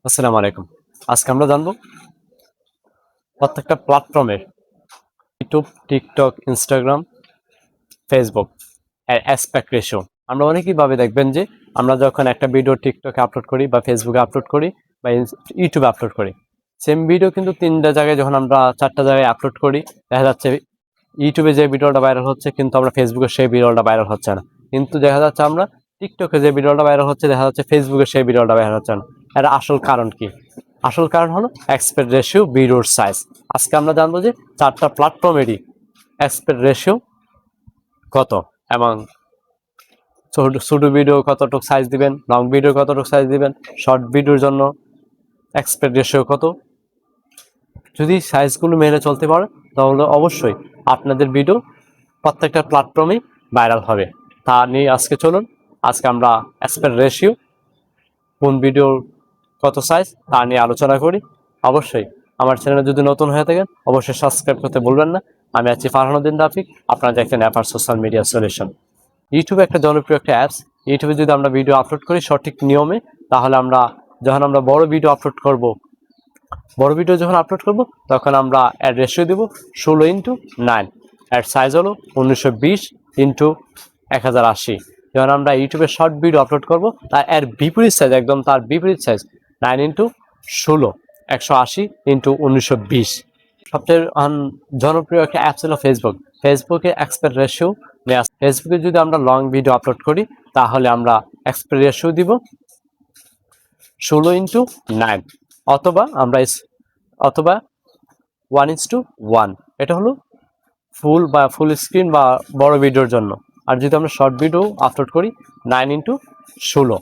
আসসালামু আলাইকুম। আজকে আমরা জানবো প্রত্যেকটা প্ল্যাটফর্মের ইউটিউব, টিকটক, ইনস্টাগ্রাম, ফেসবুক এর অ্যাসপেক্ট রেশিও। আমরা অনেকেই ভাবে দেখবেন যে আমরা যখন একটা ভিডিও টিকটকে আপলোড করি বা ফেসবুকে আপলোড করি বা ইউটিউবে আপলোড করি, সেম ভিডিও কিন্তু 3টা জায়গায় যখন আমরা 4টা জায়গায় আপলোড করি, দেখা যাচ্ছে ইউটিউবে যে ভিডিওটা ভাইরাল হচ্ছে কিন্তু আমরা ফেসবুকে সেই ভিডিওটা ভাইরাল হচ্ছে না। কিন্তু দেখা যাচ্ছে আমরা টিকটকে যে ভিডিওটা ভাইরাল হচ্ছে দেখা যাচ্ছে ফেসবুকে সেই ভিডিওটা ভাইরাল হচ্ছে না। এর আসল কারণ কি? আসল কারণ হলো অ্যাসপেক্ট রেশিও, ভিডিওর সাইজ। আজকে আমরা জানবো যে 4টা প্ল্যাটফর্মেরই অ্যাসপেক্ট রেশিও কত, এবং ছোট ভিডিও কতটুকু সাইজ দিবেন, লং ভিডিও কতটুকু সাইজ দিবেন, শর্ট ভিডিওর জন্য অ্যাসপেক্ট রেশিও কত। যদি সাইজগুলো মেনে চলতে পারে তাহলে অবশ্যই আপনাদের ভিডিও প্রত্যেকটা প্ল্যাটফর্মে ভাইরাল হবে। তা নিয়ে আজকে চলুন, আজকে আমরা অ্যাসপেক্ট রেশিও, কোন ভিডিওর কত সাইজ তা নিয়ে আলোচনা করি। অবশ্যই আমার চ্যানেলে যদি নতুন হয়ে থাকেন অবশ্যই সাবস্ক্রাইব করতে ভুলবেন না। আমি আছি ফারহানুদ্দিন রাফিক, আপনারা দেখছেন অ্যাপার সোশ্যাল মিডিয়া সলিউশন। ইউটিউবে একটা জনপ্রিয় একটা অ্যাপস। ইউটিউবে যদি আমরা ভিডিও আপলোড করি সঠিক নিয়মে, তাহলে আমরা যখন আমরা বড় ভিডিও আপলোড করব, তখন আমরা এর রেশিও দেব 16:9। এর সাইজ হলো 1920x1080। যখন আমরা ইউটিউবে শর্ট ভিডিও আপলোড করব, তার এর বিপরীত সাইজ, একদম তার বিপরীত সাইজ 9x16 180x1920। সবচেয়ে জনপ্রিয় একটা অ্যাপস হলো ফেসবুক। ফেসবুকে এক্সপেক্ট রেশিও নেওয়া। ফেসবুকে যদি আমরা লং ভিডিও আপলোড করি তাহলে আমরা এক্সপেক্ট রেশিও দিব 16:9, অথবা 1:1। এটা হলো ফুল স্ক্রিন বা বড় ভিডিওর জন্য। আর যদি আমরা শর্ট ভিডিও আপলোড করি 9:16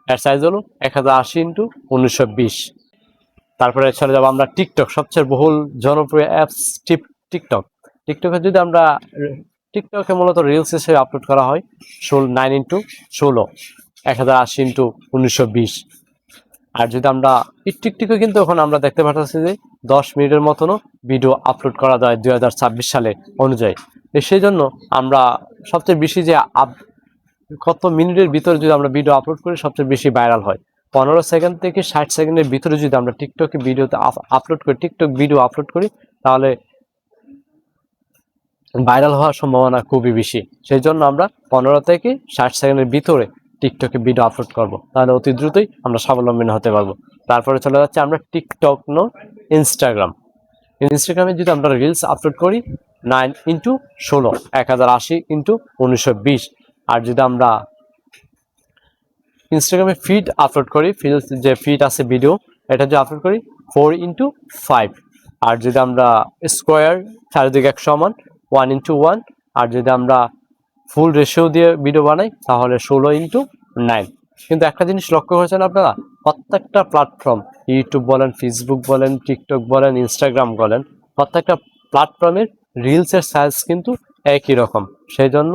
এর সাইজ হলো 1080x1920। তারপরে চলে যাবো আমরা টিকটক, সবচেয়ে বহুল জনপ্রিয় অ্যাপস টিকটক। টিকটকে মূলত রিলস হিসেবে আপলোড করা হয় 9:16 1080x1920। আর যদি আমরা টিকটকে কিন্তু এখন আমরা দেখতে পাচ্ছি যে 10 মিনিটের মতনও ভিডিও আপলোড করা যায় 2026 সালে অনুযায়ী। সেই জন্য আমরা সবচেয়ে বেশি যে কত মিনিটের ভিতরে যদি আমরা ভিডিও আপলোড করি সবচেয়ে বেশি ভাইরাল হয়। 15 সেকেন্ড থেকে 60 সেকেন্ডের ভিতরে যদি আমরা টিকটকে ভিডিওতে আপলোড করি, টিকটক ভিডিও আপলোড করি, তাহলে ভাইরাল হওয়ার সম্ভাবনা খুবই বেশি। সেই জন্য আমরা 15 থেকে 60 সেকেন্ডের ভিতরে টিকটকে ভিডিও আপলোড করব, তাহলে অতি দ্রুতই আমরা স্বাবলম্বী হতে পারবো। তারপরে চলে যাচ্ছে আমরা টিকটক ইনস্টাগ্রামে যদি আমরা রিলস আপলোড করি 9:16 1080x1920। আর যদি আমরা ইনস্টাগ্রামে ফিড আপলোড করি, যে ফিড আছে ভিডিও, এটা যদি আপলোড করি 4:5। আর যদি আমরা স্কোয়ার চারিদিকে এক সমান 1:1। আর যদি আমরা ফুল রেশিও দিয়ে ভিডিও বানাই তাহলে 16:9। কিন্তু একটা জিনিস লক্ষ্য করেছেন আপনারা, প্রত্যেকটা প্ল্যাটফর্ম, ইউটিউব বলেন, ফেসবুক বলেন, টিকটক বলেন, ইনস্টাগ্রাম বলেন, প্রত্যেকটা প্ল্যাটফর্মের রিলসের সাইজ কিন্তু একই রকম। সেই জন্য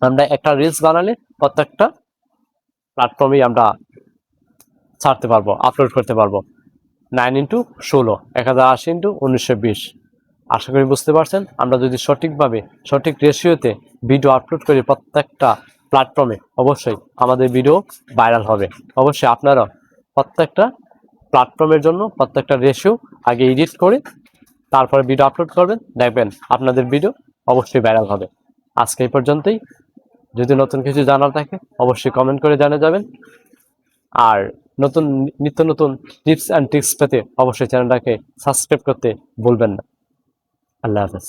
আমরা একটা রিলস বানালে প্রত্যেকটা প্ল্যাটফর্মেই আমরা ছাড়তে পারবো, আপলোড করতে পারবো 9:16 1080x1920। আশা করি বুঝতে পারছেন। আমরা যদি সঠিকভাবে সঠিক রেশিওতে ভিডিও আপলোড করি প্রত্যেকটা প্ল্যাটফর্মে, অবশ্যই আমাদের ভিডিও ভাইরাল হবে। অবশ্যই আপনারা প্রত্যেকটা প্ল্যাটফর্মের জন্য প্রত্যেকটা রেশিও আগে এডিট করে তারপরে ভিডিও আপলোড করবেন, দেখবেন আপনাদের ভিডিও অবশ্যই ভাইরাল হবে। আজকে এই পর্যন্তই। যদি নতুন কিছু জানার থাকে অবশ্যই কমেন্ট করে জানিয়ে যাবেন। আর নিত্য নতুন টিপস অ্যান্ড ট্রিক্স পেতে অবশ্যই চ্যানেলটাকে সাবস্ক্রাইব করতে ভুলবেন না। আল্লাহ হাফেজ।